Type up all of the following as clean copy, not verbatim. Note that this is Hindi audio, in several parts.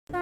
ग्रीब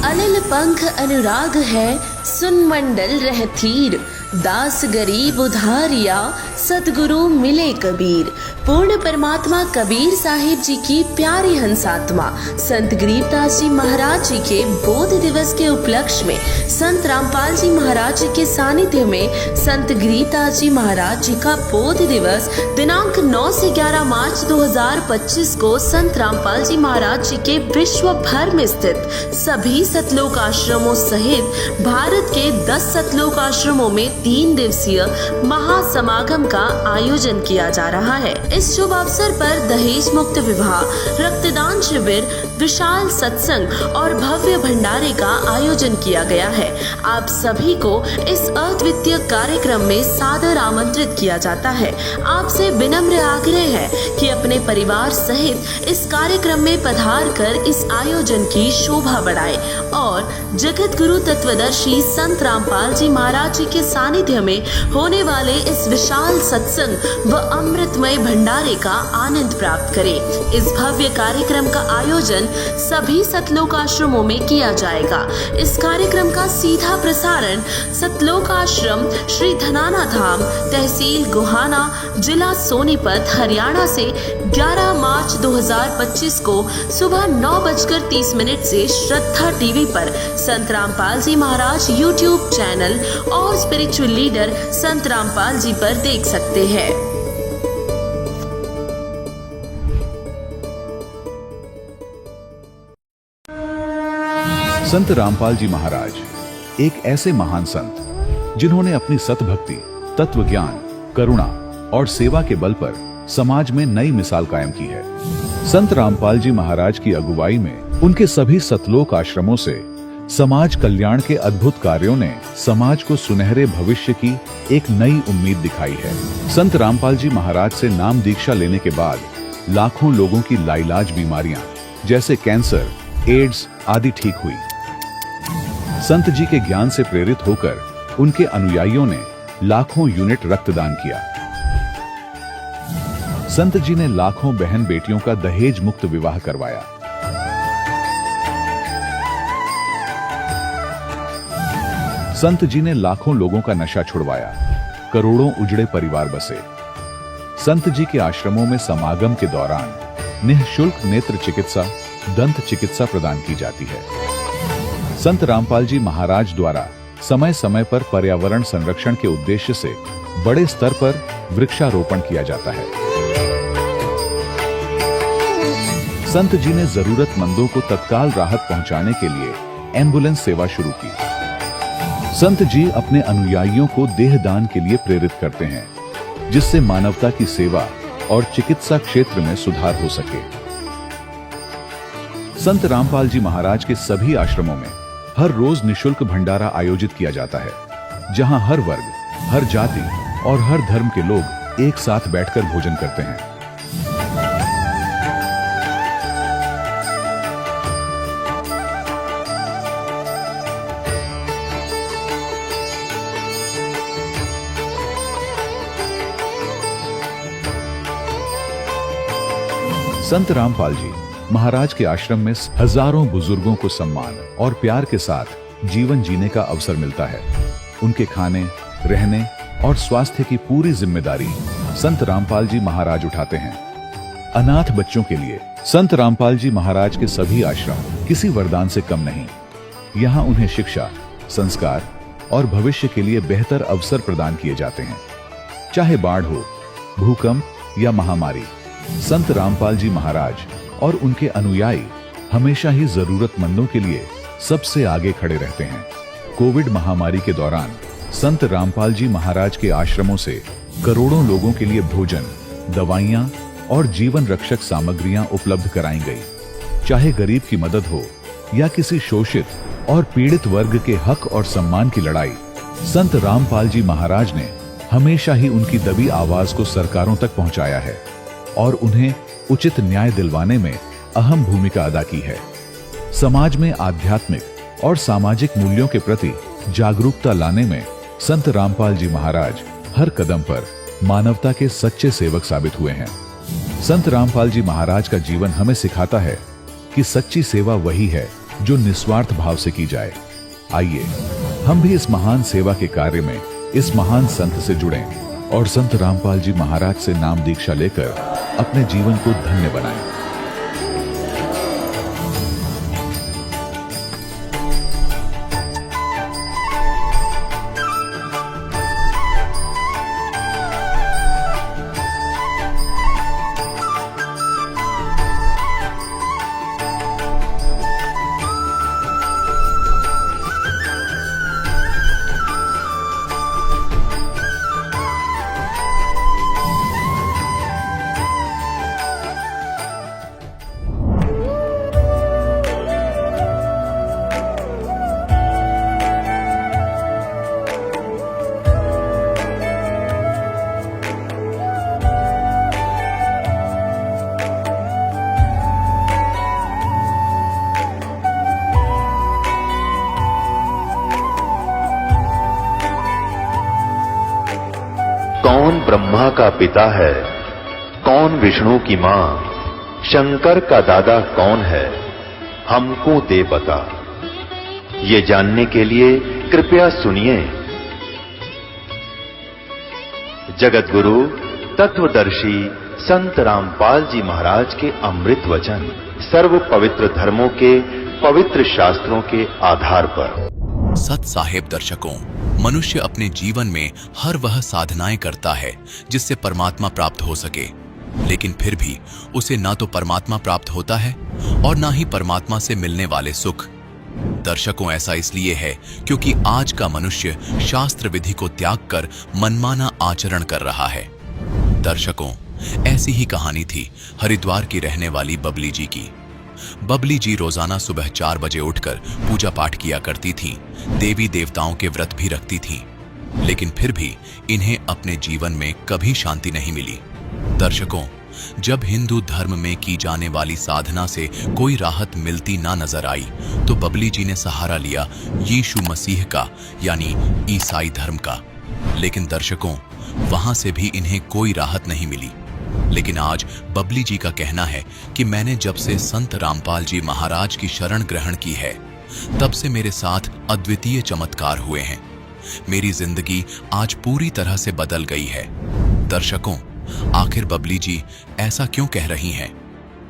अनिल पंख अनुराग है, सुन मंडल रहतीर, दास गरीब उधारिया, सतगुरु मिले कबीर। पूर्ण परमात्मा कबीर साहिब जी की प्यारी हंसात्मा संत गरीबदास जी महाराज जी के बोध दिवस के उपलक्ष्य में संत रामपाल जी महाराज जी के सानिध्य में संत गरीबदास जी महाराज जी का बोध दिवस दिनांक 9 से 11 मार्च 2025 को संत रामपाल जी महाराज जी के विश्व भर में स्थित सभी सतलोक आश्रमों सहित भारत के 10 सतलोक आश्रमों में 3 दिवसीय महासमागम का आयोजन किया जा रहा है। इस शुभ अवसर पर दहेज मुक्त विवाह, रक्तदान शिविर, विशाल सत्संग और भव्य भंडारे का आयोजन किया गया है। आप सभी को इस अद्वितीय कार्यक्रम में सादर आमंत्रित किया जाता है। आपसे विनम्र आग्रह है कि अपने परिवार सहित इस कार्यक्रम में पधार कर इस आयोजन की शोभा बढ़ाएं और जगत गुरु तत्वदर्शी संत रामपाल जी महाराज जी के सानिध्य में होने वाले इस विशाल सत्संग व अमृतमय भंडारे का आनंद प्राप्त करें। इस भव्य कार्यक्रम का आयोजन सभी सतलोक आश्रमों में किया जाएगा। इस कार्यक्रम का सीधा प्रसारण सतलोक आश्रम श्री धनाना धाम, तहसील गोहाना, जिला सोनीपत, हरियाणा से 11 मार्च 2025 को सुबह 9:30 से श्रद्धा टीवी पर संत रामपाल जी महाराज यूट्यूब चैनल और स्पिरिचुअल लीडर संत रामपाल जी पर देख सकते हैं। संत रामपाल जी महाराज एक ऐसे महान संत जिन्होंने अपनी सतभक्ति, तत्व ज्ञान, करुणा और सेवा के बल पर समाज में नई मिसाल कायम की है। संत रामपाल जी महाराज की अगुवाई में उनके सभी सतलोक आश्रमों से समाज कल्याण के अद्भुत कार्यों ने समाज को सुनहरे भविष्य की एक नई उम्मीद दिखाई है। संत रामपाल जी महाराज से नाम दीक्षा लेने के बाद लाखों लोगों की लाइलाज बीमारियां जैसे कैंसर, एड्स आदि ठीक हुई। संत जी के ज्ञान से प्रेरित होकर उनके अनुयायियों ने लाखों यूनिट रक्तदान किया। संत जी ने लाखों बहन बेटियों का दहेज मुक्त विवाह करवाया। संत जी ने लाखों लोगों का नशा छुड़वाया, करोड़ों उजड़े परिवार बसे। संत जी के आश्रमों में समागम के दौरान निःशुल्क नेत्र चिकित्सा, दंत चिकित्सा प्रदान की जाती है। संत रामपाल जी महाराज द्वारा समय समय पर पर्यावरण संरक्षण के उद्देश्य से बड़े स्तर पर वृक्षारोपण किया जाता है। संत जी ने जरूरतमंदों को तत्काल राहत पहुंचाने के लिए एम्बुलेंस सेवा शुरू की। संत जी अपने अनुयायियों को देहदान के लिए प्रेरित करते हैं, जिससे मानवता की सेवा और चिकित्सा क्षेत्र में सुधार हो सके। संत रामपाल जी महाराज के सभी आश्रमों में हर रोज निःशुल्क भंडारा आयोजित किया जाता है, जहां हर वर्ग, हर जाति और हर धर्म के लोग एक साथ बैठकर भोजन करते हैं। संत रामपाल जी महाराज के आश्रम में हजारों बुजुर्गों को सम्मान और प्यार के साथ जीवन जीने का अवसर मिलता है। उनके खाने, रहने और स्वास्थ्य की पूरी जिम्मेदारी संत रामपाल जी महाराज उठाते हैं। अनाथ बच्चों के लिए संत रामपाल जी महाराज के सभी आश्रम किसी वरदान से कम नहीं। यहाँ उन्हें शिक्षा, संस्कार और भविष्य के लिए बेहतर अवसर प्रदान किए जाते हैं। चाहे बाढ़ हो, भूकंप या महामारी, संत रामपाल जी महाराज और उनके अनुयायी हमेशा ही जरूरतमंदों के लिए सबसे आगे खड़े रहते हैं। कोविड महामारी के दौरान संत रामपाल जी महाराज के आश्रमों से करोड़ों लोगों के लिए भोजन, दवाइयां और जीवन रक्षक सामग्रियां उपलब्ध कराई गई। चाहे गरीब की मदद हो या किसी शोषित और पीड़ित वर्ग के हक और सम्मान की लड़ाई, संत रामपाल जी महाराज ने हमेशा ही उनकी दबी आवाज को सरकारों तक पहुंचाया है और उन्हें उचित न्याय दिलवाने में अहम भूमिका अदा की है। समाज में आध्यात्मिक और सामाजिक मूल्यों के प्रति जागरूकता लाने में संत रामपाल जी महाराज हर कदम पर मानवता के सच्चे सेवक साबित हुए हैं। संत रामपाल जी महाराज का जीवन हमें सिखाता है कि सच्ची सेवा वही है जो निस्वार्थ भाव से की जाए। आइए हम भी इस महान सेवा के कार्य में इस महान संत से जुड़ें और संत रामपाल जी महाराज से नाम दीक्षा लेकर अपने जीवन को धन्य बनाएं। कौन ब्रह्मा का पिता है, कौन विष्णु की मां, शंकर का दादा कौन है, हमको दे बता। ये जानने के लिए कृपया सुनिए। जगत गुरु तत्वदर्शी संत रामपाल जी महाराज के अमृत वचन सर्व पवित्र धर्मों के पवित्र शास्त्रों के आधार पर। सत साहेब दर्शकों, मनुष्य अपने जीवन में हर वह साधनाएं करता है जिससे परमात्मा प्राप्त हो सके, लेकिन फिर भी उसे ना तो परमात्मा प्राप्त होता है और ना ही परमात्मा से मिलने वाले सुख। दर्शकों, ऐसा इसलिए है क्योंकि आज का मनुष्य शास्त्र विधि को त्याग कर मनमाना आचरण कर रहा है। दर्शकों, ऐसी ही कहानी थी हरिद्वार की रहने वाली बबली जी की। बबली जी रोजाना सुबह 4 बजे उठकर पूजा पाठ किया करती थीं, देवी देवताओं के व्रत भी रखती थीं, लेकिन फिर भी इन्हें अपने जीवन में कभी शांति नहीं मिली। दर्शकों, जब हिंदू धर्म में की जाने वाली साधना से कोई राहत मिलती ना नजर आई तो बबली जी ने सहारा लिया यीशु मसीह का, यानी ईसाई धर्म का। लेकिन दर्शकों, वहां से भी इन्हें कोई राहत नहीं मिली। लेकिन आज बबली जी का कहना है कि मैंने जब से संत रामपाल जी महाराज की शरण ग्रहण की है, तब से मेरे साथ अद्वितीय चमत्कार हुए हैं। मेरी जिंदगी आज पूरी तरह से बदल गई है। दर्शकों, आखिर बबली जी ऐसा क्यों कह रही हैं?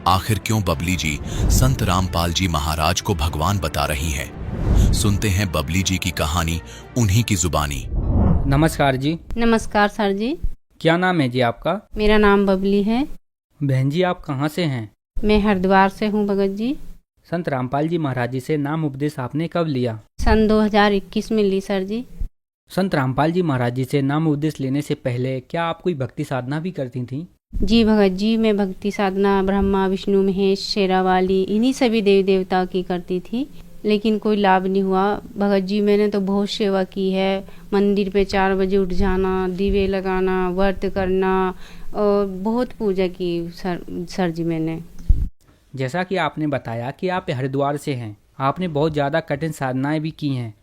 आखिर क्यों बबली जी संत रामपाल जी महाराज को भगवान बता रही हैं? सुनते हैं बबली जी की कहानी उन्हीं की जुबानी। नमस्कार जी। नमस्कार सर जी। क्या नाम है जी आपका? मेरा नाम बबली है। बहन जी, आप कहाँ से हैं? मैं हरिद्वार से हूँ भगत जी। संत रामपाल जी महाराज जी से नाम उपदेश आपने कब लिया? सन 2021 में ली सर जी। संत रामपाल जी महाराज जी से नाम उपदेश लेने से पहले क्या आप कोई भक्ति साधना भी करती थीं? जी भगत जी, मैं भक्ति साधना ब्रह्मा विष्णु महेश शेरावाली इन्हीं सभी देवी देवता की करती थी, लेकिन कोई लाभ नहीं हुआ भगत जी। मैंने तो बहुत सेवा की है। मंदिर पे 4 बजे उठ जाना, दीवे लगाना, व्रत करना और बहुत पूजा की सर जी मैंने। जैसा कि आपने बताया कि आप हरिद्वार से हैं, आपने बहुत ज़्यादा कठिन साधनाएं भी की हैं,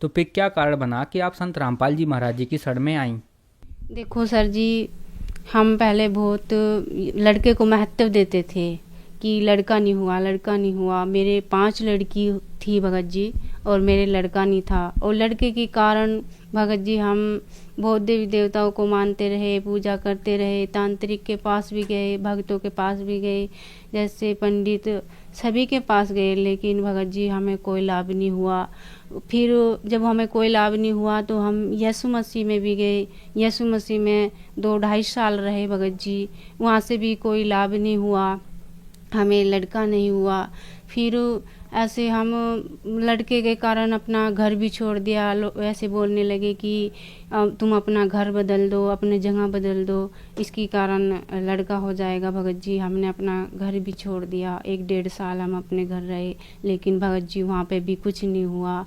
तो फिर क्या कारण बना कि आप संत रामपाल जी महाराज जी की शरण में आईं? देखो सर जी, हम पहले बहुत लड़के को महत्व देते थे कि लड़का नहीं हुआ, लड़का नहीं हुआ। मेरे 5 लड़की थी भगत जी और मेरे लड़का नहीं था, और लड़के के कारण भगत जी हम बहुत देवी देवताओं को मानते रहे, पूजा करते रहे, तांत्रिक के पास भी गए, भक्तों के पास भी गए, जैसे पंडित सभी के पास गए, लेकिन भगत जी हमें कोई लाभ नहीं हुआ। फिर जब हमें कोई लाभ नहीं हुआ तो हम यीशु मसीह में भी गए। यीशु मसीह में 2-2.5 साल रहे भगत जी, वहाँ से भी कोई लाभ नहीं हुआ, हमें लड़का नहीं हुआ। फिर ऐसे हम लड़के के कारण अपना घर भी छोड़ दिया। ऐसे बोलने लगे कि तुम अपना घर बदल दो, अपने जगह बदल दो, इसके कारण लड़का हो जाएगा। भगत जी हमने अपना घर भी छोड़ दिया। 1-1.5 साल हम अपने घर रहे, लेकिन भगत जी वहाँ पे भी कुछ नहीं हुआ।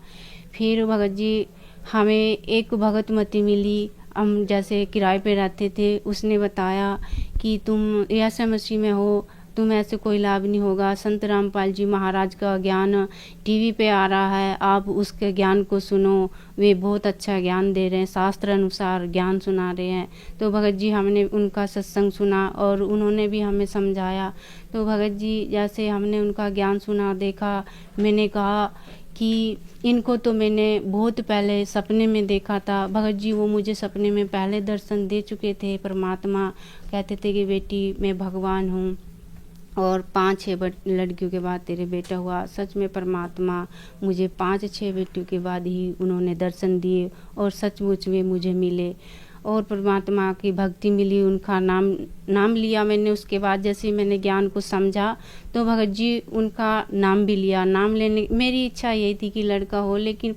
फिर भगत जी हमें एक भगत मती मिली, हम जैसे किराए पे रहते थे, उसने बताया कि तुम यीशु मसीह में हो, तुम्हें ऐसे कोई लाभ नहीं होगा। संत रामपाल जी महाराज का ज्ञान टीवी पे आ रहा है, आप उसके ज्ञान को सुनो, वे बहुत अच्छा ज्ञान दे रहे हैं, शास्त्र अनुसार ज्ञान सुना रहे हैं। तो भगत जी हमने उनका सत्संग सुना और उन्होंने भी हमें समझाया। तो भगत जी जैसे हमने उनका ज्ञान सुना, देखा, मैंने कहा कि इनको तो मैंने बहुत पहले सपने में देखा था। भगत जी वो मुझे सपने में पहले दर्शन दे चुके थे। परमात्मा कहते थे कि बेटी मैं भगवान हूँ और 5-6 लड़कियों के बाद तेरे बेटा हुआ। सच में परमात्मा मुझे 5-6 बेटियों के बाद ही उन्होंने दर्शन दिए और सचमुच में मुझे मिले और परमात्मा की भक्ति मिली, उनका नाम लिया मैंने। उसके बाद जैसे मैंने ज्ञान को समझा तो भगत जी उनका नाम भी लिया। नाम लेने मेरी इच्छा यही थी कि लड़का हो, लेकिन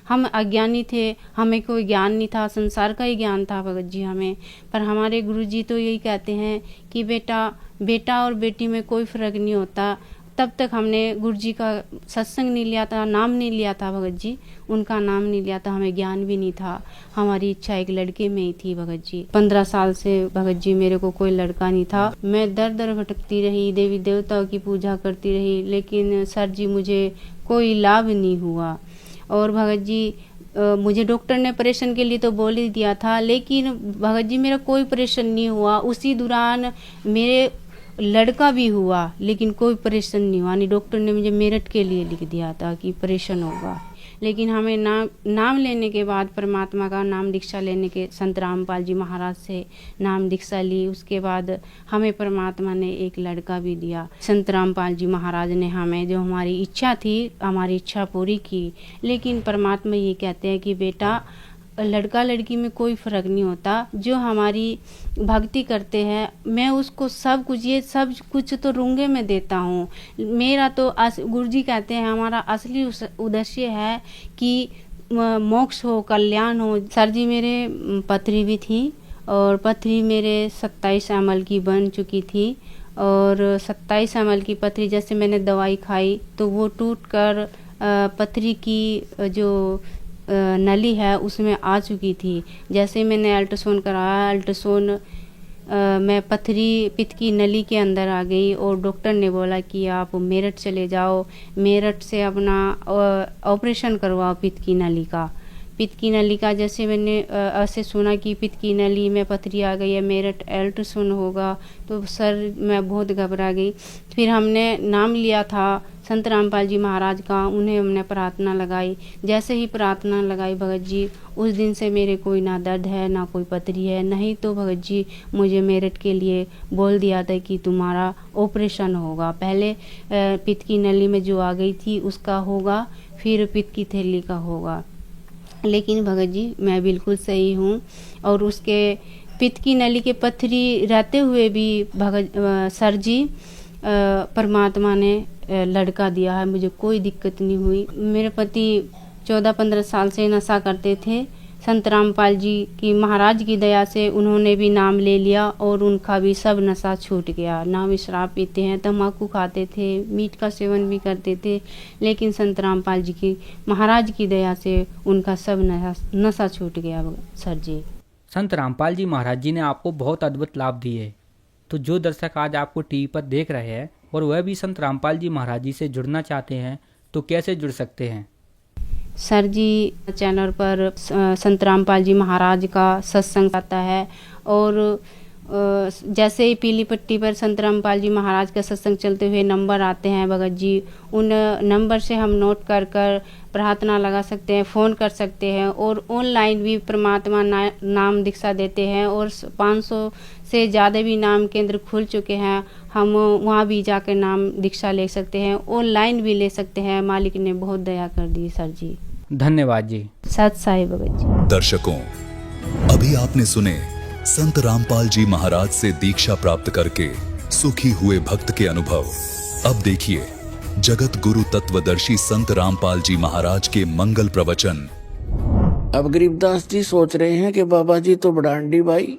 हम अज्ञानी थे, हमें कोई ज्ञान नहीं था, संसार का ही ज्ञान था भगत जी हमें। पर हमारे गुरुजी तो यही कहते हैं कि बेटा और बेटी में कोई फ़र्क नहीं होता। तब तक हमने गुरुजी का सत्संग नहीं लिया था, नाम नहीं लिया था भगत जी, उनका नाम नहीं लिया था, हमें ज्ञान भी नहीं था। हमारी इच्छा एक लड़के में ही थी भगत जी। 15 साल से भगत जी मेरे को कोई लड़का नहीं था। मैं दर दर भटकती रही, देवी देवताओं की पूजा करती रही, लेकिन सर जी मुझे कोई लाभ नहीं हुआ। और भगत जी मुझे डॉक्टर ने ऑपरेशन के लिए तो बोल ही दिया था, लेकिन भगत जी मेरा कोई ऑपरेशन नहीं हुआ। उसी दौरान मेरे लड़का भी हुआ, लेकिन कोई ऑपरेशन नहीं हुआ। नहीं, डॉक्टर ने मुझे मेरठ के लिए लिख दिया था कि ऑपरेशन होगा। लेकिन हमें नाम लेने के बाद, परमात्मा का नाम दीक्षा लेने के, संत रामपाल जी महाराज से नाम दीक्षा ली, उसके बाद हमें परमात्मा ने एक लड़का भी दिया। संत रामपाल जी महाराज ने हमें जो हमारी इच्छा थी, हमारी इच्छा पूरी की। लेकिन परमात्मा ये कहते हैं कि बेटा लड़का लड़की में कोई फ़र्क नहीं होता, जो हमारी भक्ति करते हैं मैं उसको सब कुछ तो रूंगे में देता हूँ। मेरा तो गुरुजी कहते हैं हमारा असली उद्देश्य है कि मोक्ष हो, कल्याण हो। सर जी मेरे पथरी भी थी और पथरी मेरे 27 ml की बन चुकी थी और 27 ml की पथरी जैसे मैंने दवाई खाई तो वो टूट कर पथरी की जो नली है उसमें आ चुकी थी। जैसे मैंने अल्ट्रासाउंड कराया, अल्ट्रासाउंड मैं पथरी पित्त की नली के अंदर आ गई और डॉक्टर ने बोला कि आप मेरठ चले जाओ, मेरठ से अपना ऑपरेशन करवाओ पित्त की नली का। पित्त की नली का जैसे मैंने ऐसे सुना कि पित्त की नली में पथरी आ गई है, मेरठ अल्ट्रासाउंड होगा, तो सर मैं बहुत घबरा गई। फिर हमने नाम लिया था संत रामपाल जी महाराज का, उन्हें हमने प्रार्थना लगाई। जैसे ही प्रार्थना लगाई भगत जी, उस दिन से मेरे कोई ना दर्द है ना कोई पथरी है। नहीं तो भगत जी मुझे मेरठ के लिए बोल दिया था कि तुम्हारा ऑपरेशन होगा, पहले पित्त की नली में जो आ गई थी उसका होगा, फिर पित्त की थैली का होगा। लेकिन भगत जी मैं बिल्कुल सही हूँ और उसके पित्त की नली के पथरी रहते हुए भी सर जी परमात्मा ने लड़का दिया है, मुझे कोई दिक्कत नहीं हुई। मेरे पति 14-15 साल से नशा करते थे। संत रामपाल जी की महाराज की दया से उन्होंने भी नाम ले लिया और उनका भी सब नशा छूट गया। ना भी शराब पीते हैं, तम्बाकू खाते थे, मीट का सेवन भी करते थे, लेकिन संत रामपाल जी की महाराज की दया से उनका सब नशा छूट गया सर जी। संत रामपाल जी महाराज जी ने आपको बहुत अद्भुत लाभ दिए। तो जो दर्शक आज आपको टीवी पर देख रहे हैं और वह भी संत रामपाल जी महाराज जी से जुड़ना चाहते हैं तो कैसे जुड़ सकते हैं? सर जी चैनल पर संत रामपाल जी महाराज का सत्संग आता है और जैसे ही पीली पट्टी पर संत रामपाल जी महाराज का सत्संग चलते हुए नंबर आते हैं भगत जी, उन नंबर से हम नोट कर प्रार्थना लगा सकते हैं, फ़ोन कर सकते हैं और ऑनलाइन भी परमात्मा नाम दीक्षा देते हैं और 500 से ज़्यादा भी नाम केंद्र खुल चुके हैं। हम वहाँ भी जाकर नाम दीक्षा ले सकते हैं, ऑनलाइन भी ले सकते हैं। मालिक ने बहुत दया कर दी सर जी। धन्यवाद जी। सत साई भगत जी। दर्शकों, अभी आपने सुने संत रामपाल जी महाराज से दीक्षा प्राप्त करके सुखी हुए भक्त के अनुभव। अब देखिए जगत गुरु तत्वदर्शी संत रामपाल जी महाराज के मंगल प्रवचन। अब गरीबदास जी सोच रहे हैं कि बाबा जी तो बड़ांडी भाई,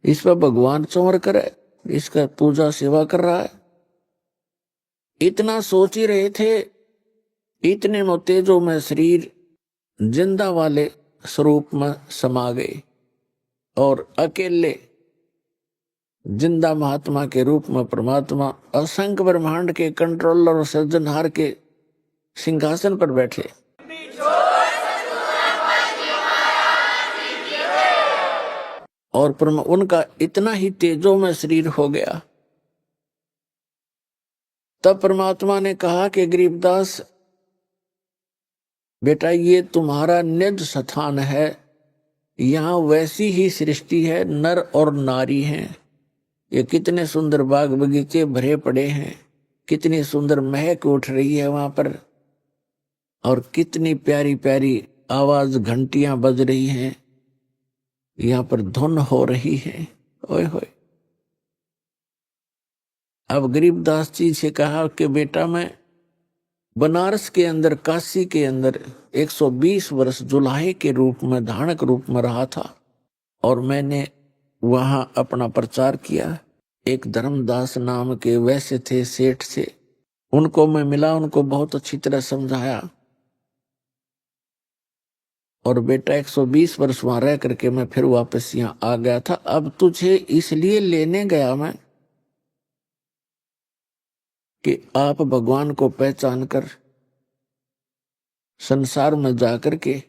इस पर भगवान चौर करे, इसका पूजा सेवा कर रहा है। इतना सोच ही रहे थे, इतने में तेजो में शरीर जिंदा वाले स्वरूप में समा गए और अकेले जिंदा महात्मा के रूप में परमात्मा असंख्य ब्रह्मांड के कंट्रोलर और सृजनहार के सिंहासन पर बैठे। और उनका इतना ही तेजो में शरीर हो गया। तब परमात्मा ने कहा कि गरीबदास बेटा, ये तुम्हारा निज स्थान है, यहाँ वैसी ही सृष्टि है, नर और नारी हैं। ये कितने सुंदर बाग बगीचे भरे पड़े हैं, कितनी सुंदर महक उठ रही है वहां पर, और कितनी प्यारी प्यारी आवाज घंटियां बज रही हैं, यहाँ पर धुन हो रही है। ओए होए। अब गरीबदास जी से कहा कि बेटा, मैं बनारस के अंदर, काशी के अंदर 120 वर्ष जुलाहे के रूप में, धानक रूप में रहा था, और मैंने वहां अपना प्रचार किया। एक धर्मदास नाम के वैसे थे, सेठ से, उनको मैं मिला, उनको बहुत अच्छी तरह समझाया, और बेटा 120 वर्ष वहां रह करके मैं फिर वापस यहाँ आ गया था। अब तुझे इसलिए लेने गया मैं कि आप भगवान को पहचान कर संसार में जाकर के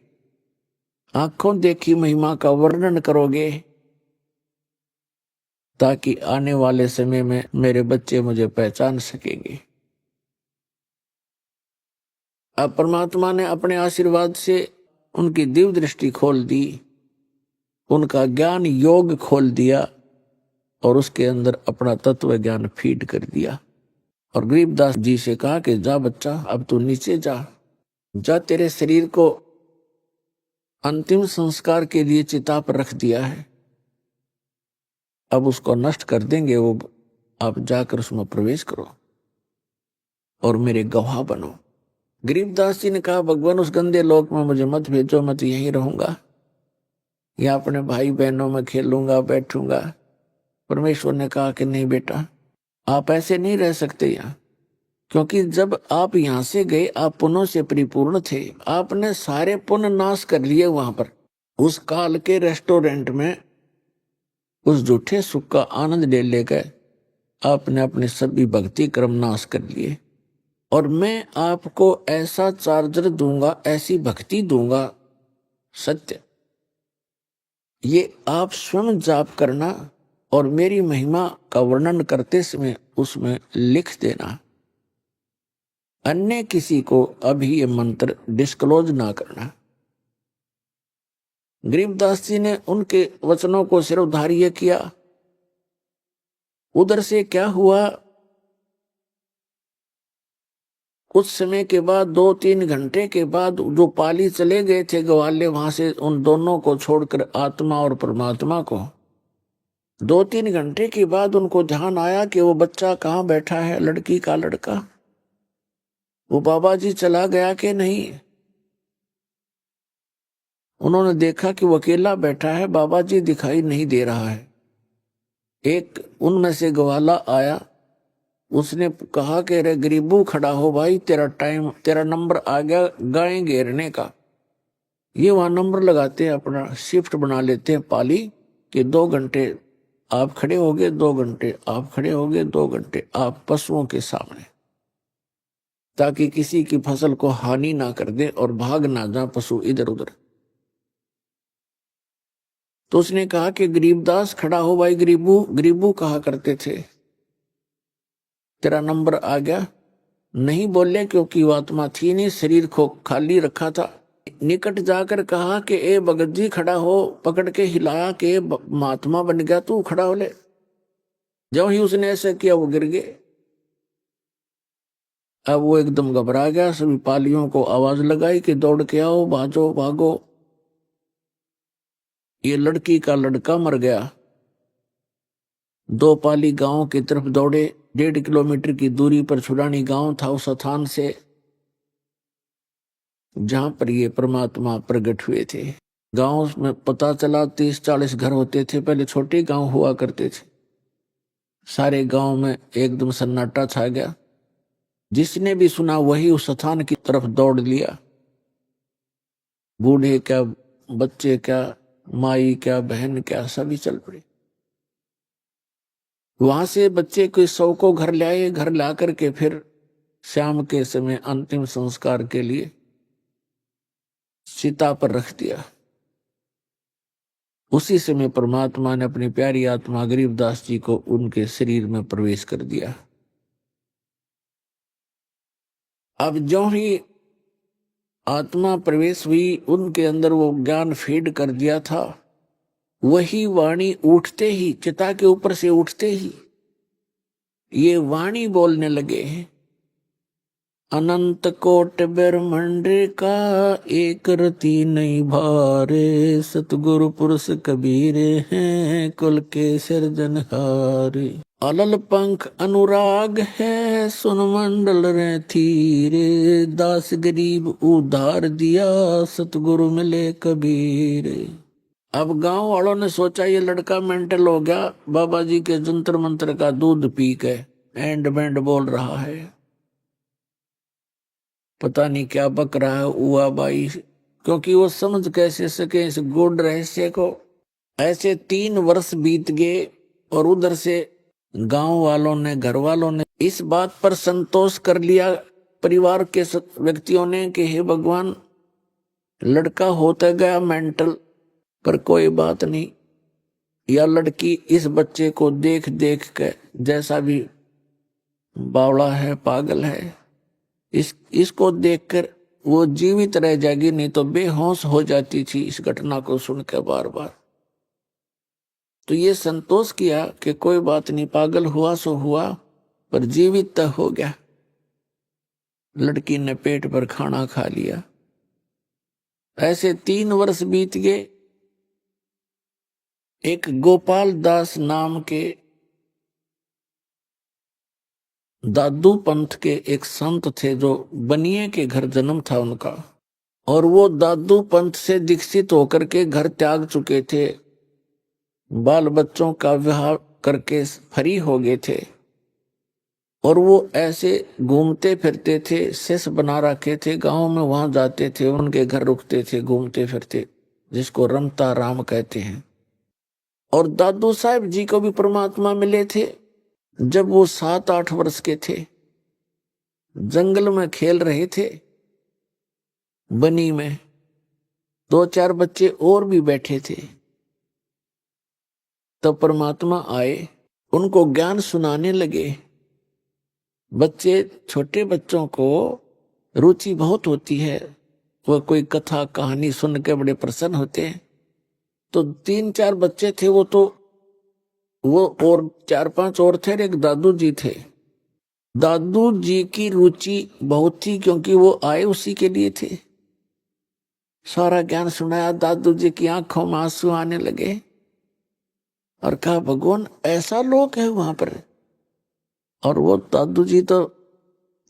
आंखों देखी महिमा का वर्णन करोगे, ताकि आने वाले समय में मेरे बच्चे मुझे पहचान सकेंगे। अब परमात्मा ने अपने आशीर्वाद से उनकी दिव्य दृष्टि खोल दी, उनका ज्ञान योग खोल दिया, और उसके अंदर अपना तत्व ज्ञान फीड कर दिया। और गरीबदास जी से कहा कि जा बच्चा, अब तू नीचे जा, तेरे शरीर को अंतिम संस्कार के लिए चिता पर रख दिया है, अब उसको नष्ट कर देंगे वो, आप जाकर उसमें प्रवेश करो और मेरे गवाह बनो। गरीबदास जी ने कहा, भगवान उस गंदे लोक में मुझे मत भेजो, मैं तो यहीं रहूंगा, या अपने भाई बहनों में खेलूंगा, बैठूंगा। परमेश्वर ने कहा कि नहीं बेटा, आप ऐसे नहीं रह सकते यहाँ, क्योंकि जब आप यहाँ से गए आप पुण्यों से परिपूर्ण थे, आपने सारे पुण्य नाश कर लिए वहां पर, उस काल के रेस्टोरेंट में उस झूठे सुख का आनंद ले लेकर आपने अपने सभी भक्ति कर्म नाश कर लिए। और मैं आपको ऐसा चार्जर दूंगा, ऐसी भक्ति दूंगा, सत्य, ये आप स्वयं जाप करना और मेरी महिमा का वर्णन करते समय उसमें लिख देना, अन्य किसी को अभी ये मंत्र डिस्क्लोज ना करना। गरीबदास जी ने उनके वचनों को सिरोधार्य किया। उधर से क्या हुआ, कुछ समय के बाद, 2-3 घंटे के बाद, जो पाली चले गए थे ग्वाले, वहां से उन दोनों को छोड़कर, आत्मा और परमात्मा को, 2-3 घंटे के बाद उनको ध्यान आया कि वो बच्चा कहाँ बैठा है, लड़की का लड़का, वो बाबा जी चला गया कि नहीं। उन्होंने देखा कि वो अकेला बैठा है, बाबा जी दिखाई नहीं दे रहा है। एक उनमें से ग्वाला आया, उसने कहा कि रे गरीबू खड़ा हो भाई, तेरा नंबर आ गया गाय घेरने का। ये वहां नंबर लगाते हैं, अपना शिफ्ट बना लेते हैं पाली कि 2 घंटे आप खड़े होगे, 2 घंटे आप खड़े होगे, 2 घंटे आप पशुओं के सामने, ताकि किसी की फसल को हानि ना कर दे और भाग ना जा पशु इधर उधर। तो उसने कहा कि गरीबदास खड़ा हो भाई, गरीबू कहा करते थे, तेरा नंबर आ गया। नहीं बोले क्योंकि वो आत्मा थी नहीं, शरीर को खाली रखा था। निकट जाकर कहा कि ए भगत जी खड़ा हो, पकड़ के हिलाया कि महात्मा बन गया तू, खड़ा हो ले। जब ही उसने ऐसे किया वो गिर गए। अब वो एकदम घबरा गया, सभी पालियों को आवाज लगाई कि दौड़ के आओ, भागो भागो, ये लड़की का लड़का मर गया। 2 पाली गांव की तरफ दौड़े। 1.5 किलोमीटर की दूरी पर छुड़ानी गांव था उस स्थान से जहां पर ये परमात्मा प्रकट हुए थे। गांव में पता चला 30-40 घर होते थे, पहले छोटे गांव हुआ करते थे। सारे गांव में एकदम सन्नाटा छा गया। जिसने भी सुना वही उस स्थान की तरफ दौड़ लिया। बूढ़े क्या, बच्चे क्या, माई क्या, बहन क्या, सभी चल पड़े। वहां से बच्चे को 100 को घर लाए, घर ला करके फिर शाम के समय अंतिम संस्कार के लिए चिता पर रख दिया। उसी समय परमात्मा ने अपनी प्यारी आत्मा गरीबदास जी को उनके शरीर में प्रवेश कर दिया। अब जो ही आत्मा प्रवेश हुई, उनके अंदर वो ज्ञान फीड कर दिया था, वही वाणी उठते ही, चिता के ऊपर से उठते ही ये वाणी बोलने लगे हैं, अनंत कोट ब्रह्मांड का एक रति नहीं भारे, सतगुरु पुरुष कबीर हैं कुल के सिरजनहारे। अलल पंख अनुराग है सुन मंडल रे थीरे, दास गरीब उधार दिया सतगुरु मिले कबीर। अब गांव वालों ने सोचा ये लड़का मेंटल हो गया, बाबा जी के जंतर मंत्र का दूध पी के एंड बैंड बोल रहा है, पता नहीं क्या बक रहा है हुआ बाई, क्योंकि वो समझ कैसे सके इस गूढ़ रहस्य को। ऐसे 3 वर्ष बीत गए और उधर से गांव वालों ने, घर वालों ने इस बात पर संतोष कर लिया, परिवार के व्यक्तियों ने, कि हे भगवान लड़का होता गया मेंटल, पर कोई बात नहीं, या लड़की इस बच्चे को देख देख के जैसा भी बावड़ा है, पागल है, इसको देखकर वो जीवित रह जाएगी, नहीं तो बेहोश हो जाती थी इस घटना को सुनकर बार बार। तो ये संतोष किया कि कोई बात नहीं, पागल हुआ सो हुआ, पर जीवित तो हो गया। लड़की ने पेट पर खाना खा लिया। ऐसे 3 वर्ष बीत गए। एक गोपाल दास नाम के दादू पंथ के एक संत थे, जो बनिए के घर जन्म था उनका, और वो दादू पंथ से दीक्षित होकर के घर त्याग चुके थे, बाल बच्चों का विवाह करके फ्री हो गए थे, और वो ऐसे घूमते फिरते थे, शिष्य बना रखे थे, गांव में वहां जाते थे, उनके घर रुकते थे, घूमते फिरते, जिसको रमता राम कहते हैं। और दादू साहब जी को भी परमात्मा मिले थे जब वो 7-8 वर्ष के थे, जंगल में खेल रहे थे, बनी में 2-4 बच्चे और भी बैठे थे। तो परमात्मा आए, उनको ज्ञान सुनाने लगे। बच्चे, छोटे बच्चों को रुचि बहुत होती है, वह कोई कथा कहानी सुन के बड़े प्रसन्न होते हैं। तो 3-4 बच्चे थे, वो और 4-5 और थे, एक दादू जी थे। दादू जी की रुचि बहुत थी, क्योंकि वो आए उसी के लिए थे। सारा ज्ञान सुनाया, दादू जी की आंखों में आंसू आने लगे और कहा भगवान ऐसा लोग है वहां पर। और वो दादू जी तो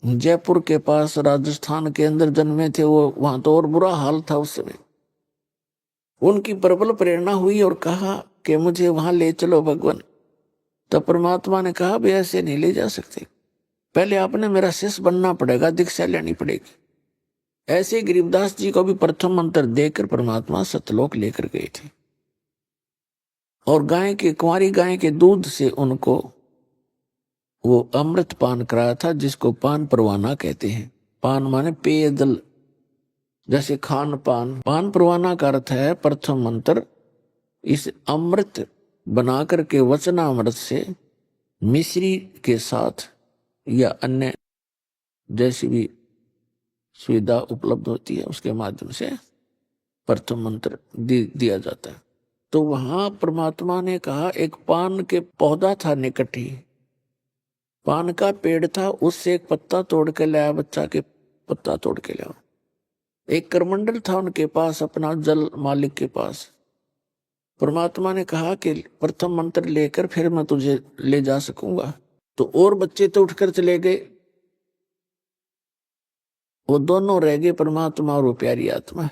जयपुर के पास राजस्थान के अंदर जन्मे थे, वो वहां तो और बुरा हाल था उस समय। उनकी प्रबल प्रेरणा हुई और कहा कि मुझे वहां ले चलो भगवान। तो परमात्मा ने कहा भी ऐसे नहीं ले जा सकते, पहले आपने मेरा शिष्य बनना पड़ेगा, दीक्षा लेनी पड़ेगी। ऐसे गरीबदास जी को भी प्रथम मंत्र देकर परमात्मा सतलोक लेकर गए थे, और कुंवारी गाय के दूध से उनको वो अमृत पान कराया था, जिसको पान परवाना कहते हैं। पान माने पेयजल, जैसे खान पान। पान परवाना का अर्थ है प्रथम मंत्र इस अमृत बना करके वचनामृत से मिश्री के साथ या अन्य जैसी भी सुविधा उपलब्ध होती है उसके माध्यम से प्रथम मंत्र दिया जाता है। तो वहां परमात्मा ने कहा, एक पान के पौधा था निकट ही, पान का पेड़ था, उससे एक पत्ता तोड़ के लाया, बच्चा के पत्ता तोड़ के लाया। एक करमंडल था उनके पास, अपना जल मालिक के पास। परमात्मा ने कहा कि प्रथम मंत्र लेकर फिर मैं तुझे ले जा सकूंगा। तो और बच्चे तो उठकर चले गए, वो दोनों रह गए, परमात्मा और वो प्यारी आत्मा।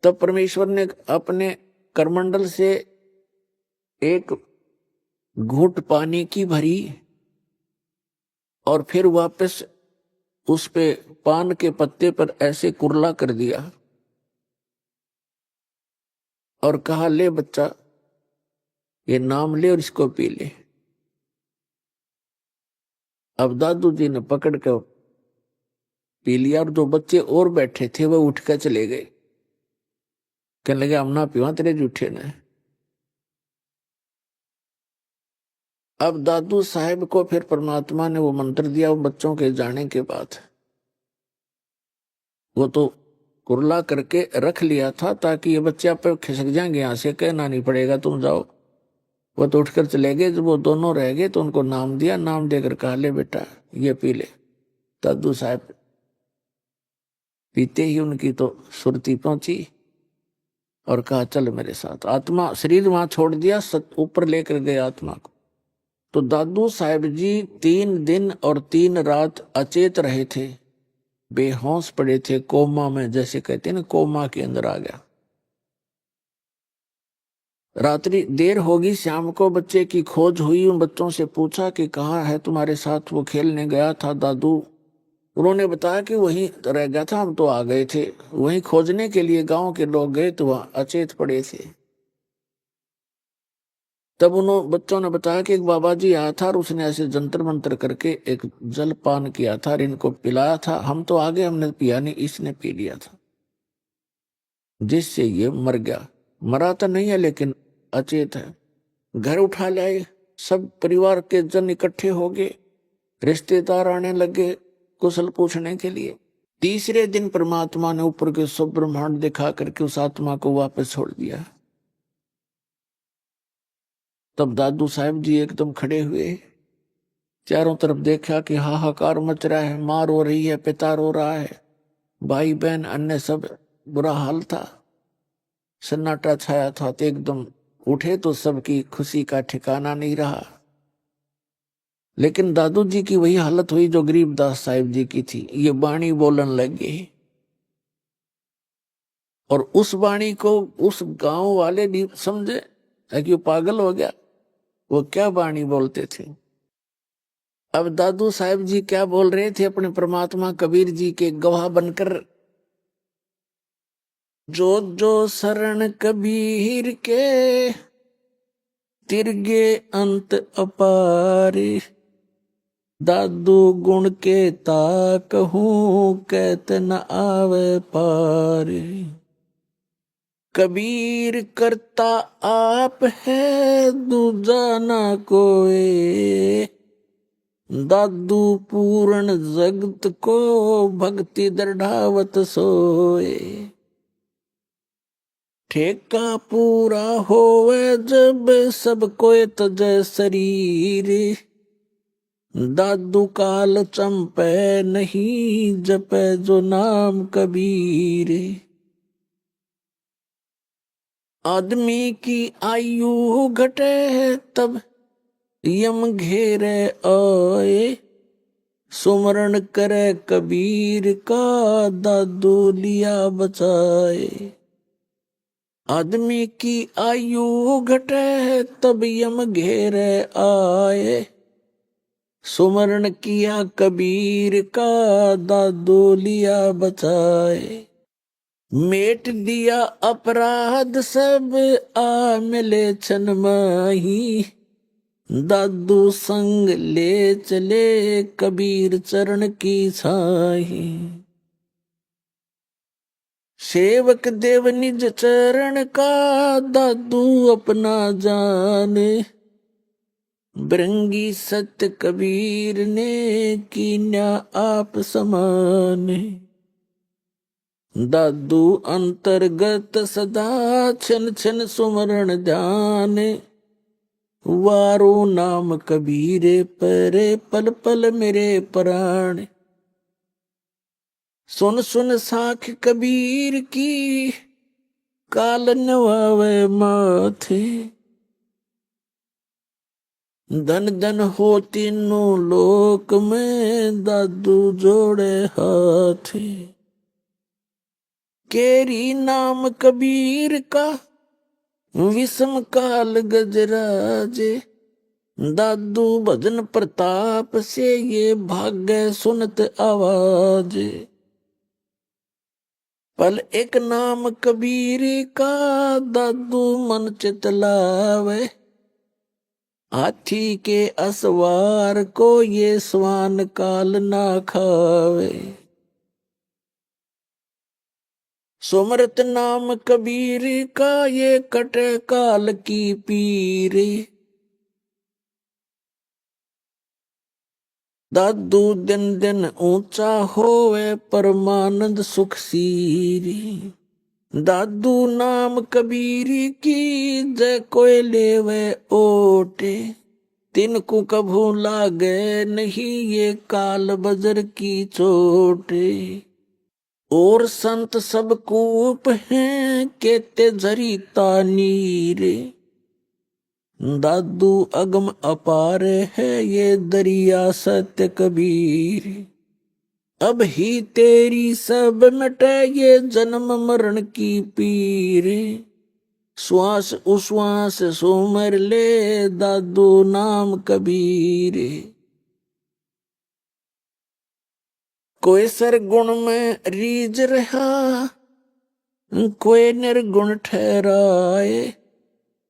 तब परमेश्वर ने अपने करमंडल से एक घूंट पानी की भरी और फिर वापस उस पे पान के पत्ते पर ऐसे कुरला कर दिया और कहा, ले बच्चा ये नाम ले और इसको पी ले। अब दादू जी ने पकड़ कर पी लिया और जो बच्चे और बैठे थे वो उठ कर चले गए, कहने लगे हम ना पीवा तेरे जूठे ने। अब दादू साहब को फिर परमात्मा ने वो मंत्र दिया, वो बच्चों के जाने के बाद वो तो कुरला करके रख लिया था ताकि ये बच्चे आप खिसक जाएंगे, यहां से कहना नहीं पड़ेगा तुम जाओ। वो तो उठकर चले गए। जब वो दोनों रह गए तो उनको नाम दिया, नाम देकर कहा ले बेटा ये पी ले। दादू साहब पीते ही उनकी तो सुरती पहुंची और कहा चल मेरे साथ। आत्मा शरीर वहां छोड़ दिया, ऊपर लेकर गए आत्मा को। तो दादू साहब जी 3 दिन और 3 रात अचेत रहे थे, बेहोश पड़े थे, कोमा में, जैसे कहते हैं ना कोमा के अंदर आ गया। रात्रि देर होगी, शाम को बच्चे की खोज हुई। उन बच्चों से पूछा कि कहाँ है तुम्हारे साथ वो खेलने गया था दादू। उन्होंने बताया कि वहीं रह गया था, हम तो आ गए थे। वहीं खोजने के लिए गांव के लोग गए तो वहां अचेत पड़े थे। तब उन बच्चों ने बताया कि एक बाबा जी आया था और उसने ऐसे जंतर मंतर करके एक जल पान किया था और इनको पिलाया था। हम तो आगे हमने पिया नहीं, इसने पी लिया था, जिससे ये मर गया। मरा तो नहीं है लेकिन अचेत है। घर उठा लाए, सब परिवार के जन इकट्ठे हो गए, रिश्तेदार आने लगे कुशल पूछने के लिए। तीसरे दिन परमात्मा ने ऊपर के सब ब्रह्मांड दिखा करके उस आत्मा को वापस छोड़ दिया। तब दादू साहब जी एकदम खड़े हुए, चारों तरफ देखा कि हाहाकार मच रहा है, मां रो रही है, पिता रो रहा है, भाई बहन अन्य सब बुरा हाल था, सन्नाटा छाया था। तो एकदम उठे तो सबकी खुशी का ठिकाना नहीं रहा। लेकिन दादू जी की वही हालत हुई जो गरीबदास साहिब जी की थी। ये वाणी बोलन लगे और उस वाणी को उस गांव वाले नहीं समझे कि वो पागल हो गया। वो क्या वाणी बोलते थे। अब दादू साहब जी क्या बोल रहे थे अपने परमात्मा कबीर जी के गवाह बनकर, जो जो शरण कबीर के तिरगे अंत अपारे, दादू गुण के ताकहूं कहत न आवे पारे। कबीर करता आप है दूजा ना कोई, दादू पूर्ण जगत को भक्ति दृढ़ावत सोए। ठेका पूरा होवे जब सब कोई तजय शरीर, दादू काल चंपे नहीं जपे जो नाम कबीर। आदमी की आयु घटे तब यम घेरे आए, सुमरण करे कबीर का दादू लिया बचाए। आदमी की आयु घटे तब यम घेरे आए, सुमरण किया कबीर का दादू लिया बचाए। मेट दिया अपराध सब आ मिले छन माही, दादू संग ले चले कबीर चरण की छाही। सेवक देव निज चरण का दादू अपना जाने, बरंगी सत्य कबीर ने कीन्या आप समाने। दादू अंतर्गत सदा छन छन सुमरण ध्याने, वारो नाम कबीरे परे पल पल मेरे प्राण। सुन सुन साख कबीर की काल नवावे माथे, धन धन हो तीनों लोक में दादू जोड़े हाथे। केरी नाम कबीर का विषम काल गजराजे, दादू भजन प्रताप से ये भाग्य सुनत आवाज। पल एक नाम कबीर का दादू मन चित लावे, हाथी के असवार को ये स्वान काल ना खावे। सुमरत नाम कबीर का ये कटे काल की पीर। दादू दिन दिन ऊंचा होवे परमानंद सुख सीरी। दादू नाम कबीर की जय कोई लेवे ओटे। तिनको कभू लागे नहीं ये काल बजर की चोटे। और संत सब कूप हैं केते झरी तानीरे। दादू अगम अपार है ये दरिया सत्य कबीर। अब ही तेरी सब मिटे ये जन्म मरण की पीर। श्वास उश्वास सुमर ले दादू नाम कबीर। कोई सरगुण में रीझ रहा कोई निर्गुण ठहराए।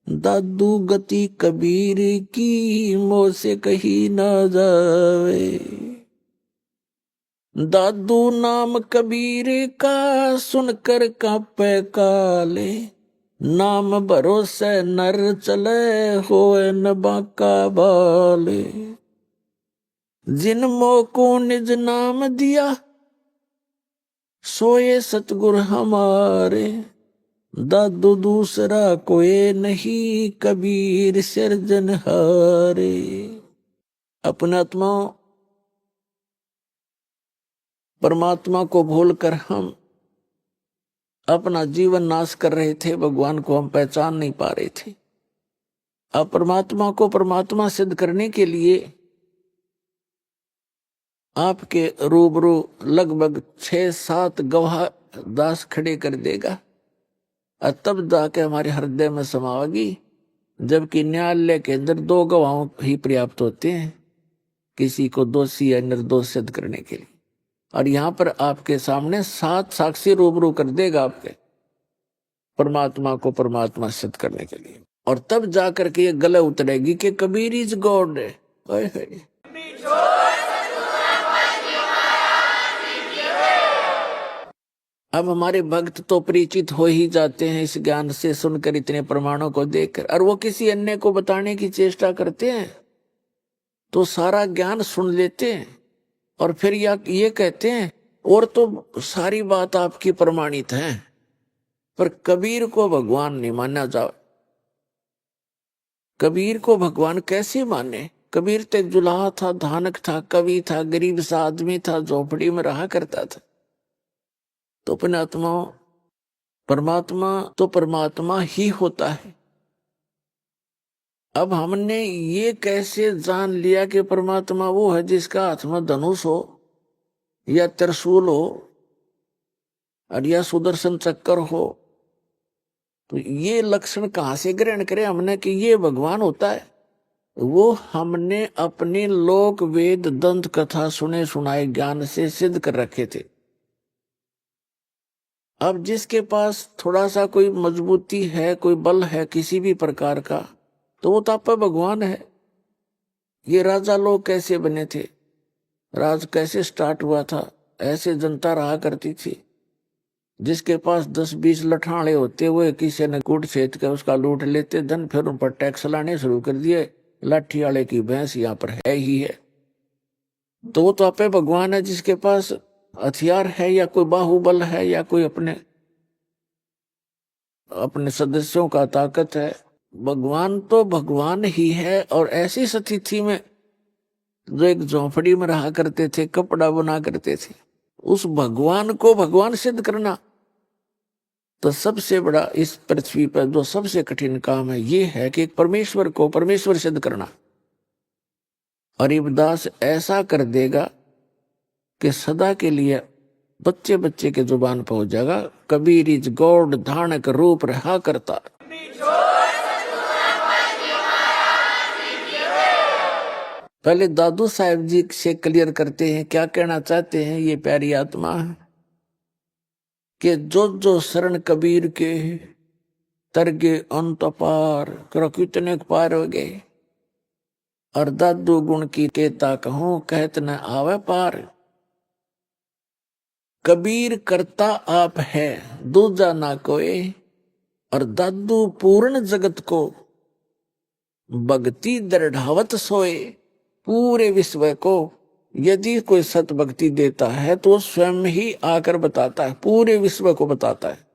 दादू गति कबीर की मोह से कही न जावे। दादू नाम कबीर का सुनकर कांपे काले। नाम भरोसे नर चले होए न बाका बाले। जिन मोह को निज नाम दिया सोए सतगुर हमारे। दादू दूसरा कोई नहीं कबीर सिरजनहारे। अपने आत्मा परमात्मा को भूलकर हम अपना जीवन नाश कर रहे थे। भगवान को हम पहचान नहीं पा रहे थे। अब परमात्मा को परमात्मा सिद्ध करने के लिए आपके रूबरू लगभग 6-7 गवाह दास खड़े कर देगा और तब जाके हमारे हृदय में समावेगी। जबकि न्यायालय के अंदर 2 गवाहों ही पर्याप्त होते हैं किसी को दोषी या निर्दोष सिद्ध करने के लिए। और यहाँ पर आपके सामने 7 साक्षी रूबरू कर देगा आपके परमात्मा को परमात्मा सिद्ध करने के लिए। और तब जाकर के ये गले उतरेगी कि कबीर इज गॉड। अब हमारे भक्त तो परिचित हो ही जाते हैं इस ज्ञान से, सुनकर इतने प्रमाणों को देखकर, और वो किसी अन्य को बताने की चेष्टा करते हैं तो सारा ज्ञान सुन लेते हैं और फिर ये कहते हैं और तो सारी बात आपकी प्रमाणित है, पर कबीर को भगवान नहीं माना जाए। कबीर को भगवान कैसे माने? कबीर तो जुलाहा था, धानक था, कवि था, गरीब सा आदमी था, झोपड़ी में रहा करता था। तो अपने आत्मा परमात्मा तो परमात्मा ही होता है। अब हमने ये कैसे जान लिया कि परमात्मा वो है जिसका हाथ में धनुष हो या त्रिशूल हो और या सुदर्शन चक्कर हो? तो ये लक्षण कहाँ से ग्रहण करें हमने कि ये भगवान होता है? वो हमने अपने लोक वेद दंत कथा सुने सुनाए ज्ञान से सिद्ध कर रखे थे। अब जिसके पास थोड़ा सा कोई मजबूती है, कोई बल है किसी भी प्रकार का, तो वो ताप भगवान है। ये राजा लोग कैसे बने थे, राज कैसे स्टार्ट हुआ था? ऐसे जनता रहा करती थी जिसके पास 10-20 लठाड़े होते हुए किसी ने कूट छेद कर उसका लूट लेते धन, फिर उन पर टैक्स लाने शुरू कर दिए। लाठी वाले की भैंस यहाँ पर है ही है। तो वो तो आपे भगवान है जिसके पास हथियार है या कोई बाहुबल है या कोई अपने सदस्यों का ताकत है। भगवान तो भगवान ही है। और ऐसी स्थिति में जो एक झोंपड़ी में रहा करते थे, कपड़ा बना करते थे, उस भगवान को भगवान सिद्ध करना तो सबसे बड़ा इस पृथ्वी पर जो सबसे कठिन काम है ये है कि परमेश्वर को परमेश्वर सिद्ध करना। और इब्दास ऐसा कर देगा कि सदा के लिए बच्चे बच्चे के जुबान पर हो जाएगा, कबीर इज गॉड, धानक रूप रहा करता। पहले दादू साहब जी से क्लियर करते हैं क्या कहना चाहते हैं ये प्यारी आत्मा कि जो शरण कबीर के तरगे अंत पार करो, कितने पार हो गए। और दादू गुण की केता कहूं कहत न आवे पार। कबीर करता आप है दूजा ना कोई, और दादू पूर्ण जगत को भक्ति दृढ़ावत सोए। पूरे विश्व को यदि कोई सत भक्ति देता है तो वो स्वयं ही आकर बताता है, पूरे विश्व को बताता है।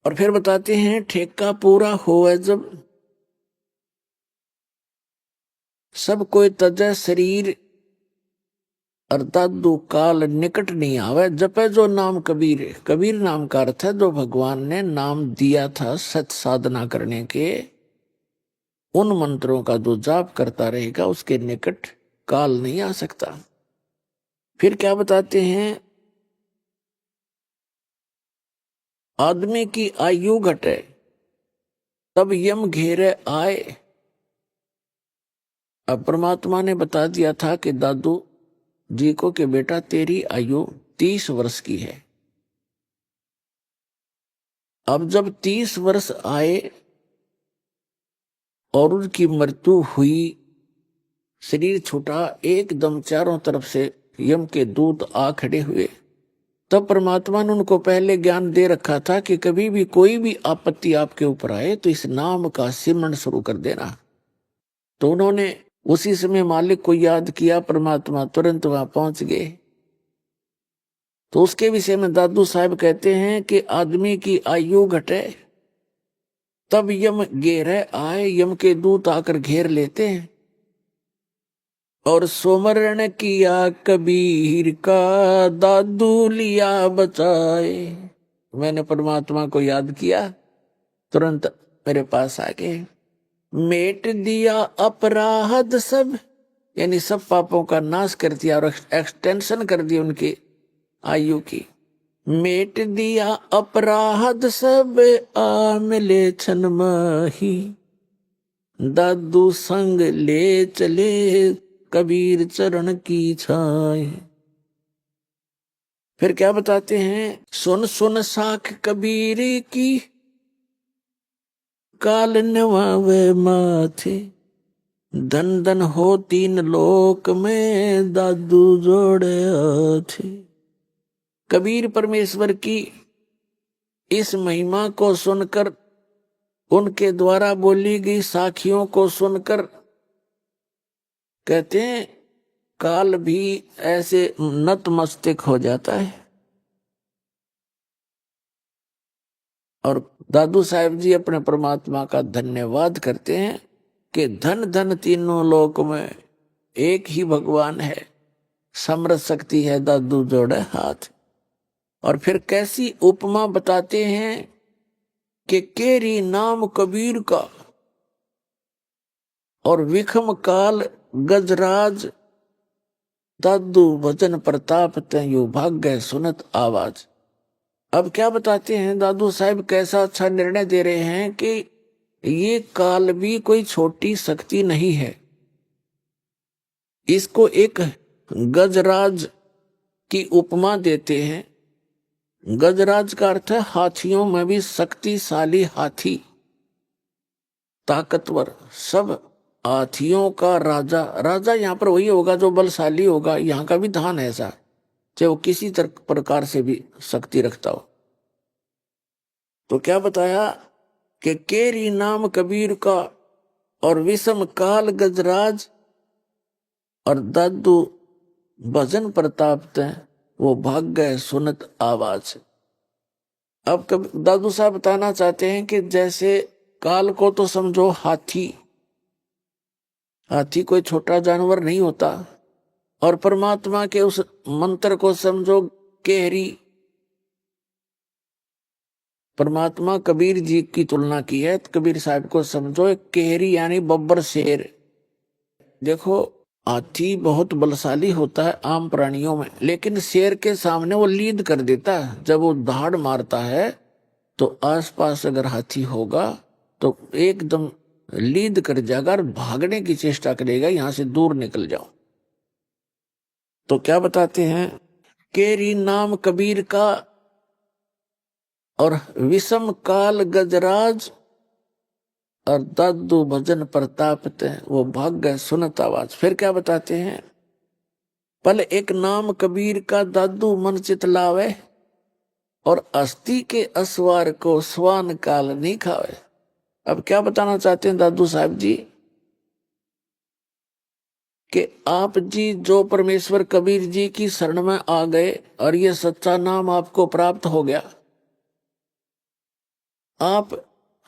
और फिर बताते हैं ठेका पूरा होवे जब, सब कोई तजय शरीर, और दादू काल निकट नहीं आवे। जपे जो नाम कबीर, कबीर नाम का अर्थ है जो भगवान ने नाम दिया था सत साधना करने के, उन मंत्रों का जो जाप करता रहेगा उसके निकट काल नहीं आ सकता। फिर क्या बताते हैं, आदमी की आयु घटे तब यम घेरे आए। अब परमात्मा ने बता दिया था कि दादू जी को कि बेटा तेरी आयु 30 वर्ष की है। अब जब 30 वर्ष आए और उनकी मृत्यु हुई, शरीर छूटा, एकदम चारों तरफ से यम के दूत आ खड़े हुए। तब परमात्मा ने उनको पहले ज्ञान दे रखा था कि कभी भी कोई भी आपत्ति आपके ऊपर आए तो इस नाम का सिमरन शुरू कर देना। तो उन्होंने उसी समय मालिक को याद किया, परमात्मा तुरंत वहां पहुंच गए। तो उसके विषय में दादू साहब कहते हैं कि आदमी की आयु घटे तब यम घेरे आए, यम के दूत आकर घेर लेते हैं। और सुमरण किया कबीर का दादू लिया बचाए। मैंने परमात्मा को याद किया, तुरंत मेरे पास आ गए। मेट दिया अपराध सब, यानी सब पापों का नाश कर दिया और एक्सटेंशन कर दी उनकी आयु की। मेट दिया अपराध सब आ मिले छन माही, दादू संग ले चले कबीर चरण की छाए। फिर क्या बताते हैं, सुन सुन साख कबीर की काल नवावे माथे, धन धन हो 3 लोक में दादू जोड़े हाथे। कबीर परमेश्वर की इस महिमा को सुनकर, उनके द्वारा बोली गई साखियों को सुनकर, कहते हैं काल भी ऐसे नतमस्तक हो जाता है। और दादू साहब जी अपने परमात्मा का धन्यवाद करते हैं कि धन धन तीनों लोक में एक ही भगवान है, समर्थ शक्ति है दादू जोड़े हाथ। और फिर कैसी उपमा बताते हैं कि केरी नाम कबीर का और विखम काल गजराज, दादू भजन प्रताप तयु भाग्य सुनत आवाज। अब क्या बताते हैं दादू साहब, कैसा अच्छा निर्णय दे रहे हैं कि ये काल भी कोई छोटी शक्ति नहीं है। इसको एक गजराज की उपमा देते हैं। गजराज का अर्थ है हाथियों में भी शक्तिशाली हाथी, ताकतवर, सब हाथियों का राजा। राजा यहाँ पर वही होगा जो बलशाली होगा। यहाँ का भी धान है ऐसा, चाहे वो किसी प्रकार से भी शक्ति रखता हो। तो क्या बताया कि केरी नाम कबीर का और विषम काल गजराज, और दादू भजन प्रताप तय वो भाग गए सुनत आवाज। अब दादू साहब बताना चाहते हैं कि जैसे काल को तो समझो हाथी, हाथी कोई छोटा जानवर नहीं होता, और परमात्मा के उस मंत्र को समझो केहरी। परमात्मा कबीर जी की तुलना की है, तो कबीर साहब को समझो एक केहरी यानी बब्बर शेर। देखो हाथी बहुत बलशाली होता है आम प्राणियों में, लेकिन शेर के सामने वो लीद कर देता है। जब वो दहाड़ मारता है तो आसपास अगर हाथी होगा तो एकदम लीद कर जाएगा और भागने की चेष्टा करेगा, यहां से दूर निकल जाओ। तो क्या बताते हैं, केरी नाम कबीर का और विषम काल गजराज, और दादू भजन प्रतापते, वो भाग गए सुनत आवाज। फिर क्या बताते हैं, पल एक नाम कबीर का दादू मन चित लावे, और अस्थि के असवार को स्वान काल नहीं खावे। अब क्या बताना चाहते हैं दादू साहब जी, कि आप जी जो परमेश्वर कबीर जी की शरण में आ गए और ये सच्चा नाम आपको प्राप्त हो गया, आप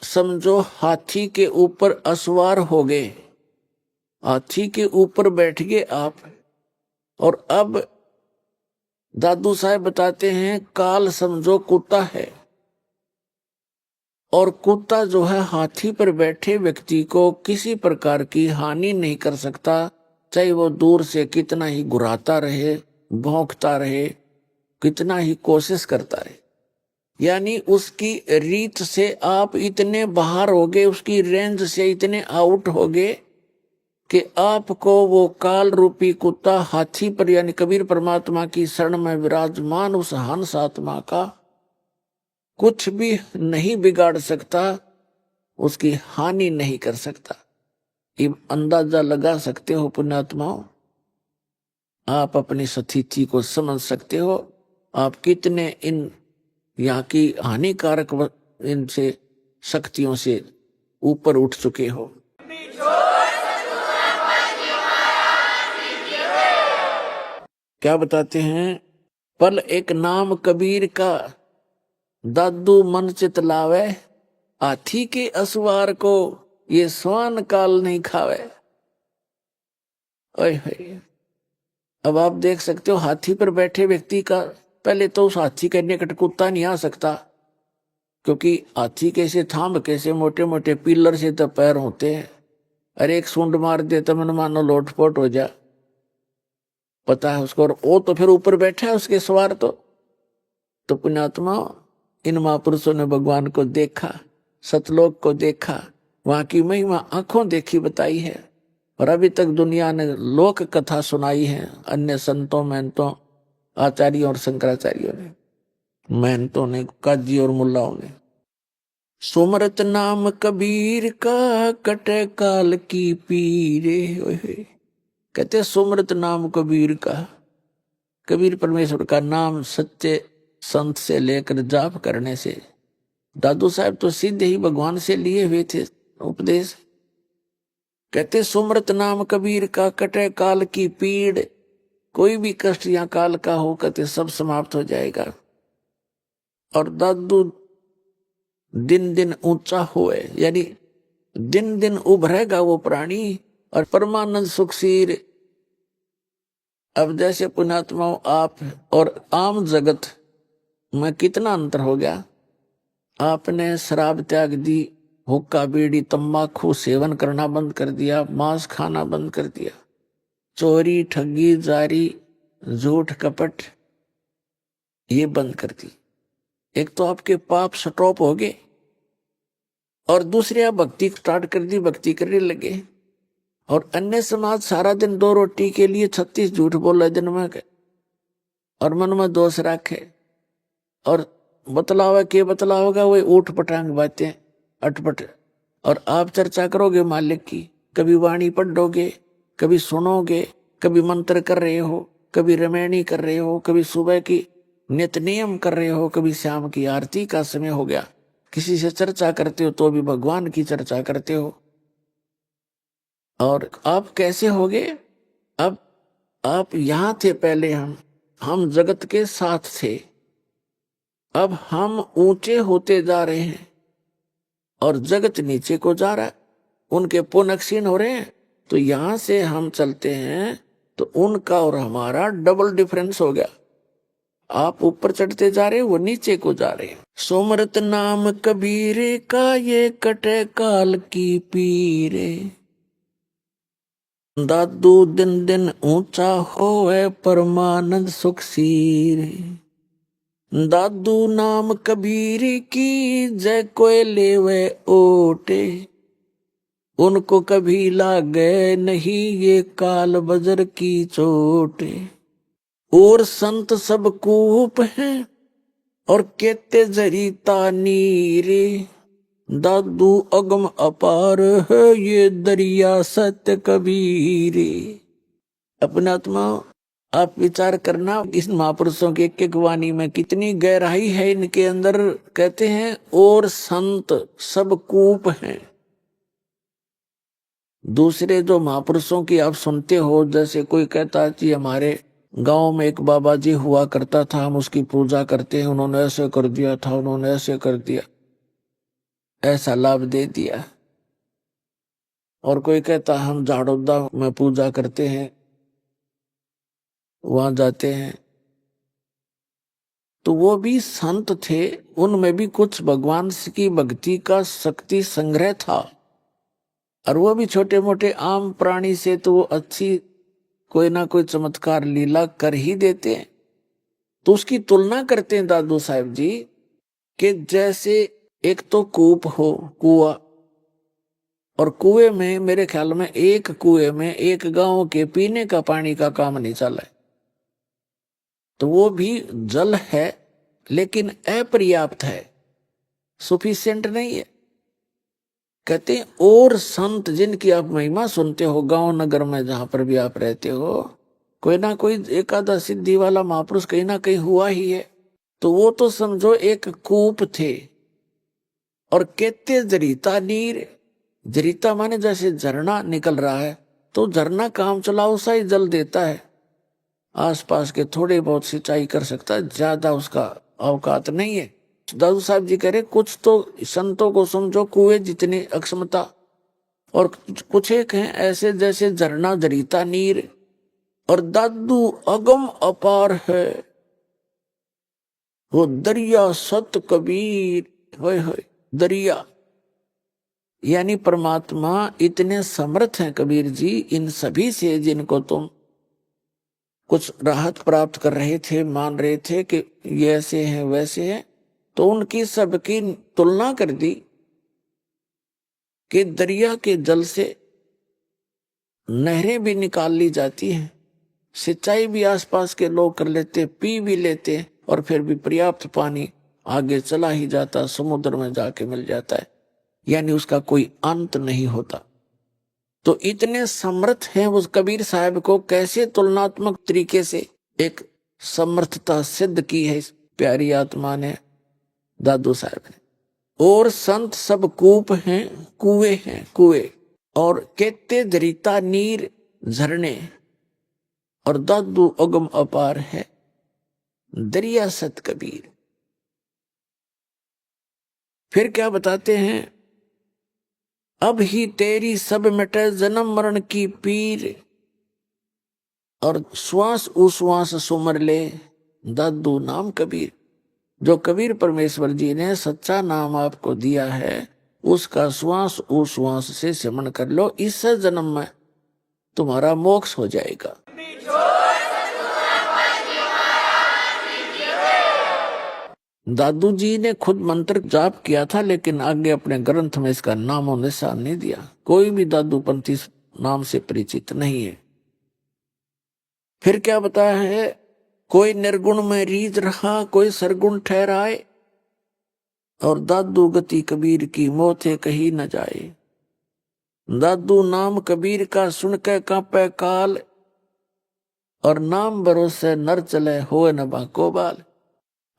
समझो हाथी के ऊपर असवार हो गए, हाथी के ऊपर बैठ गए आप। और अब दादू साहब बताते हैं, काल समझो कुत्ता है, और कुत्ता जो है हाथी पर बैठे व्यक्ति को किसी प्रकार की हानि नहीं कर सकता, चाहे वो दूर से कितना ही घुराता रहे, भौंकता रहे, कितना ही कोशिश करता रहे। यानी उसकी रीत से आप इतने बाहर हो गए, उसकी रेंज से इतने आउट हो गए कि आपको वो काल रूपी कुत्ता हाथी पर, यानी कबीर परमात्मा की शरण में विराजमान उस हंस आत्मा का कुछ भी नहीं बिगाड़ सकता, उसकी हानि नहीं कर सकता। ये अंदाजा लगा सकते हो पुण्यात्माओं, आप अपनी स्थिति को समझ सकते हो, आप कितने इन यहाँ की हानिकारक इनसे शक्तियों से ऊपर उठ चुके हो। क्या बताते हैं, पल एक नाम कबीर का दादू मन चित लावे, हाथी के असवार को ये स्वान काल नहीं खावे। ओए होए, अब आप देख सकते हो हाथी पर बैठे व्यक्ति का, पहले तो उस हाथी के निकट कुत्ता नहीं आ सकता, क्योंकि हाथी कैसे थांब, कैसे मोटे मोटे पिलर से तो पैर होते हैं, अरे एक सूंड मार दे तो मन मानो लोटपोट हो जा, पता है उसको। और वो तो फिर ऊपर बैठा है उसके सवार। तो पुण्यात्मा, इन महापुरुषों ने भगवान को देखा, सतलोक को देखा, वहां की महिमा आंखों देखी बताई है, और अभी तक दुनिया ने लोक कथा सुनाई है अन्य संतों महंतों आचार्यों और शंकराचार्यों ने, महंतों ने, काजी और मुल्लाओं ने। सुमरत नाम कबीर का कटे काल की पीरे। कहते सुमरत नाम कबीर का, कबीर परमेश्वर का नाम सच्चे संत से लेकर जाप करने से, दादू साहब तो सीधे ही भगवान से लिए हुए थे उपदेश। कहते सुमरत नाम कबीर का कटे काल की पीड़, कोई भी कष्ट या काल का हो कहते सब समाप्त हो जाएगा। और दादू दिन दिन ऊंचा होए, यानी दिन दिन उभरेगा वो प्राणी, और परमानंद सुखसीर। अब जैसे पुण्यात्माओं, आप और आम जगत में कितना अंतर हो गया। आपने शराब त्याग दी, हुक्का बीड़ी तंबाकू सेवन करना बंद कर दिया, मांस खाना बंद कर दिया, चोरी ठगी जारी झूठ कपट ये बंद कर दी। एक तो आपके पाप स्टॉप हो गए, और दूसरी आप भक्ति स्टार्ट कर दी, भक्ति करने लगे। और अन्य समाज सारा दिन 2 रोटी के लिए 36 झूठ बोला दिन में, और मन में दोष रखे, और बतलावा के बतलाओगा वही ऊट पटांग बातें अटपट। और आप चर्चा करोगे मालिक की, कभी वाणी पढ़ोगे, कभी सुनोगे, कभी मंत्र कर रहे हो, कभी रमैनी कर रहे हो, कभी सुबह की नित्य नियम कर रहे हो, कभी शाम की आरती का समय हो गया, किसी से चर्चा करते हो तो भी भगवान की चर्चा करते हो। और आप कैसे होगे? अब आप यहां थे पहले, हम जगत के साथ थे, अब हम ऊंचे होते जा रहे हैं और जगत नीचे को जा रहा है, उनके पुण्य क्षीण हो रहे हैं। तो यहां से हम चलते हैं तो उनका और हमारा डबल डिफरेंस हो गया। आप ऊपर चढ़ते जा रहे, वो नीचे को जा रहे हैं। सुमरत नाम कबीर का ये कटे काल की पीरे, दादू दिन दिन ऊंचा होए परमानंद सुखसीर। दादू नाम कबीर की जय कोई लेवे ओटे, उनको कभी लागे नहीं ये काल बजर की चोटे। और संत सब कूप हैं और कहते जरीता नीरे, दादू अगम अपार है ये दरिया सत्य कबीर। अपना आत्मा आप विचार करना, इस महापुरुषों की एक एक वाणी में कितनी गहराई है इनके अंदर। कहते हैं और संत सब कूप हैं। दूसरे जो महापुरुषों की आप सुनते हो, जैसे कोई कहता है कि हमारे गांव में एक बाबा जी हुआ करता था, हम उसकी पूजा करते हैं, उन्होंने ऐसे कर दिया था, उन्होंने ऐसे कर दिया, ऐसा लाभ दे दिया। और कोई कहता हम झाड़ोदा में पूजा करते हैं, वहां जाते हैं, तो वो भी संत थे, उनमें भी कुछ भगवान की भक्ति का शक्ति संग्रह था। और वो भी छोटे मोटे आम प्राणी से तो वो अच्छी कोई ना कोई चमत्कार लीला कर ही देते हैं। तो उसकी तुलना करते हैं दादू साहब जी कि जैसे एक तो कूप हो, कुआं, और कुएं में मेरे ख्याल में एक कुएं में एक गांव के पीने का पानी का काम नहीं चला है, तो वो भी जल है लेकिन अपर्याप्त है, सफिशिएंट नहीं है। कहते हैं और संत जिनकी आप महिमा सुनते हो गांव नगर में जहां पर भी आप रहते हो, कोई ना कोई एकादा सिद्धि वाला महापुरुष कहीं ना कहीं हुआ ही है। तो वो तो समझो एक कूप थे। और कहते जरीता नीर, जरीता माने जैसे झरना निकल रहा है, तो झरना काम चलाओ सा ही जल देता है, आसपास के थोड़े बहुत सिंचाई कर सकता है, ज्यादा उसका औकात नहीं है। दादू साहब जी कह रहे कुछ तो संतों को समझो कुएं जितनी अक्षमता, और कुछ एक हैं ऐसे जैसे झरना जरीता नीर, और दादू अगम अपार है वो दरिया सत कबीर। होय होय, दरिया यानी परमात्मा इतने समर्थ हैं कबीर जी, इन सभी से जिनको तुम कुछ राहत प्राप्त कर रहे थे, मान रहे थे कि ये ऐसे हैं वैसे हैं, तो उनकी सबकी तुलना कर दी कि दरिया के जल से नहरें भी निकाल ली जाती हैं, सिंचाई भी आसपास के लोग कर लेते, पी भी लेते, और फिर भी पर्याप्त पानी आगे चला ही जाता, समुद्र में जाके मिल जाता है, यानी उसका कोई अंत नहीं होता। तो इतने समर्थ हैं उस कबीर साहब को कैसे तुलनात्मक तरीके से एक समर्थता सिद्ध की है इस प्यारी आत्मा ने, दादू साहब ने। और संत सब कूप हैं, कुएं हैं, कुएं, और कहते दरिता नीर झरने, और दादू अगम अपार है दरिया सत कबीर। फिर क्या बताते हैं, अब ही तेरी सब मिटे जन्म मरण की पीर, और श्वास उश्वास सुमर ले दादू नाम कबीर। जो कबीर परमेश्वर जी ने सच्चा नाम आपको दिया है, उसका श्वास उश्वास से सिमरण कर लो, इस जन्म में तुम्हारा मोक्ष हो जाएगा। दादू जी ने खुद मंत्र जाप किया था, लेकिन आगे अपने ग्रंथ में इसका नाम और निशान नहीं दिया। कोई भी दादू पंथी नाम से परिचित नहीं है। फिर क्या बताया है, कोई निर्गुण में रीझ रहा, कोई सरगुण ठहराए, और दादू गति कबीर की मोथे कही न जाए। दादू नाम कबीर का सुन के कांपे काल, और नाम भरोसे नर चले होए न बाको बाल।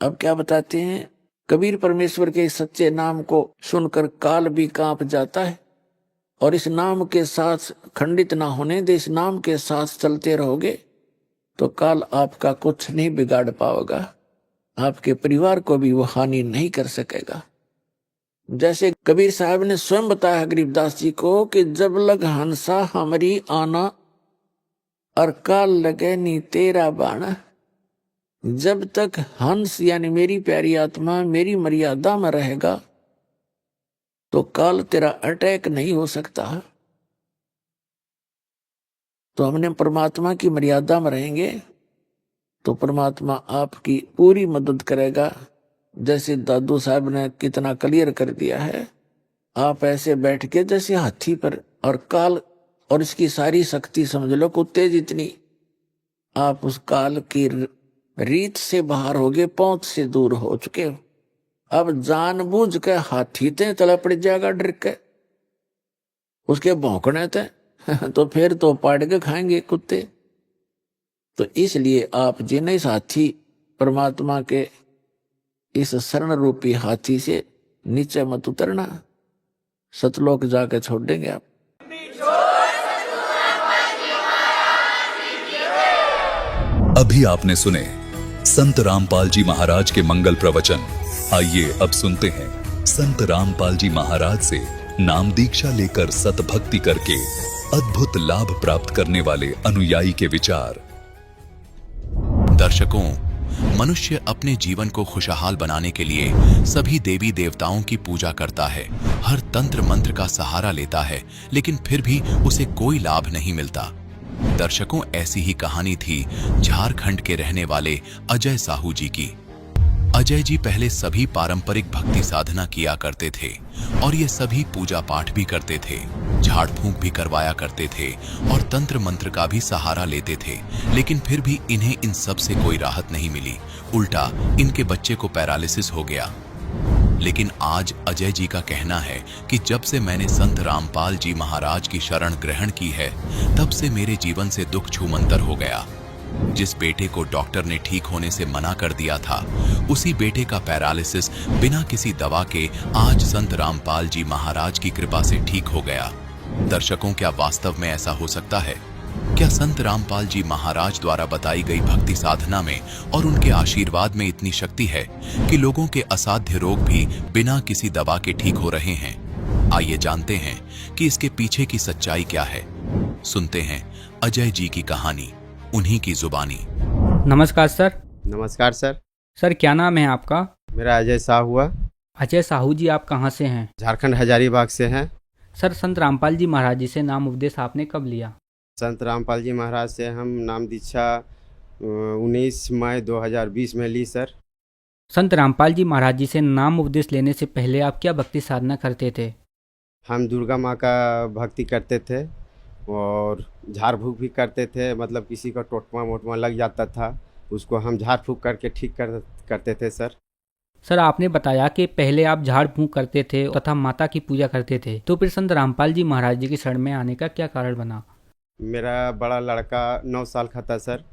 अब क्या बताते हैं, कबीर परमेश्वर के सच्चे नाम को सुनकर काल भी कांप जाता है, और इस नाम के साथ खंडित ना होने दे, इस नाम के साथ चलते रहोगे तो काल आपका कुछ नहीं बिगाड़ पाएगा, आपके परिवार को भी वो हानि नहीं कर सकेगा। जैसे कबीर साहब ने स्वयं बताया गरीबदास जी को कि जब लग हंसा हमारी आना, और काल लगे नी तेरा बाणा। जब तक हंस यानी मेरी प्यारी आत्मा मेरी मर्यादा में रहेगा तो काल तेरा अटैक नहीं हो सकता। तो हमने परमात्मा की मर्यादा में रहेंगे तो परमात्मा आपकी पूरी मदद करेगा। जैसे दादू साहब ने कितना क्लियर कर दिया है, आप ऐसे बैठ के जैसे हाथी पर, और काल और इसकी सारी शक्ति समझ लो कुत्ते जितनी, आप उस काल की रीत से बाहर हो गए, पहुंच से दूर हो चुके हो। अब जानबूझ के हाथी ते तला पड़ जाएगा डर के, उसके भौंकने ते तो फिर तो पाड़ के खाएंगे कुत्ते। तो इसलिए आप जिन्हें साथी परमात्मा के इस शरण रूपी हाथी से नीचे मत उतरना, सतलोक जाके छोड़ देंगे आप। अभी आपने सुने संत रामपाल जी महाराज के मंगल प्रवचन। आइए अब सुनते हैं संत रामपाल जी महाराज से नाम दीक्षा लेकर सतभक्ति करके अद्भुत लाभ प्राप्त करने वाले अनुयायी के विचार। दर्शकों, मनुष्य अपने जीवन को खुशहाल बनाने के लिए सभी देवी देवताओं की पूजा करता है, हर तंत्र मंत्र का सहारा लेता है, लेकिन फिर भी उसे कोई लाभ नहीं मिलता। दर्शकों, ऐसी ही कहानी थी झारखंड के रहने वाले अजय साहू जी की। अजय जी पहले सभी पारंपरिक भक्ति साधना किया करते थे और ये सभी पूजा पाठ भी करते थे, झाड़ फूंक भी करवाया करते थे और तंत्र मंत्र का भी सहारा लेते थे, लेकिन फिर भी इन्हें इन सब से कोई राहत नहीं मिली। उल्टा इनके बच्चे को पैरालिसिस हो गया। लेकिन आज अजय जी का कहना है कि जब से मैंने संत रामपाल जी महाराज की शरण ग्रहण की है, तब से मेरे जीवन से दुख छूमंतर हो गया। जिस बेटे को डॉक्टर ने ठीक होने से मना कर दिया था, उसी बेटे का पैरालिसिस बिना किसी दवा के आज संत रामपाल जी महाराज की कृपा से ठीक हो गया। दर्शकों, क्या वास्तव में ऐसा हो सकता है? क्या संत रामपाल जी महाराज द्वारा बताई गई भक्ति साधना में और उनके आशीर्वाद में इतनी शक्ति है कि लोगों के असाध्य रोग भी बिना किसी दवा के ठीक हो रहे हैं? आइए जानते हैं कि इसके पीछे की सच्चाई क्या है। सुनते हैं अजय जी की कहानी, उन्हीं की जुबानी। नमस्कार सर। नमस्कार सर। सर, क्या नाम है आपका? मेरा अजय साहू हुआ। अजय साहू जी, आप कहाँ से हैं? झारखंड हजारीबाग से हैं। सर, संत रामपाल जी महाराज जी से नाम उपदेश आपने कब लिया? संत रामपाल जी महाराज से हम नाम दीक्षा 19 मई 2020 में ली सर। संत रामपाल जी महाराज जी से नाम उपदेश लेने से पहले आप क्या भक्ति साधना करते थे? हम दुर्गा माँ का भक्ति करते थे और झाड़ फूक भी करते थे। मतलब किसी का टोटमा मोटमा लग जाता था, उसको हम झाड़ फूक करके ठीक करते थे सर। सर, आपने बताया कि पहले आप झाड़ फूंक करते थे तथा माता की पूजा करते थे, तो फिर संत रामपाल जी महाराज जी की शरण में आने का क्या कारण बना? मेरा बड़ा लड़का 9 साल का था सर,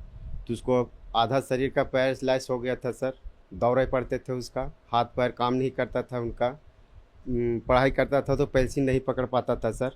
तो उसको आधा शरीर का पैरालाइज हो गया था सर। दौरे पड़ते थे, उसका हाथ पैर काम नहीं करता था, उनका पढ़ाई करता था तो पेंसिल नहीं पकड़ पाता था सर।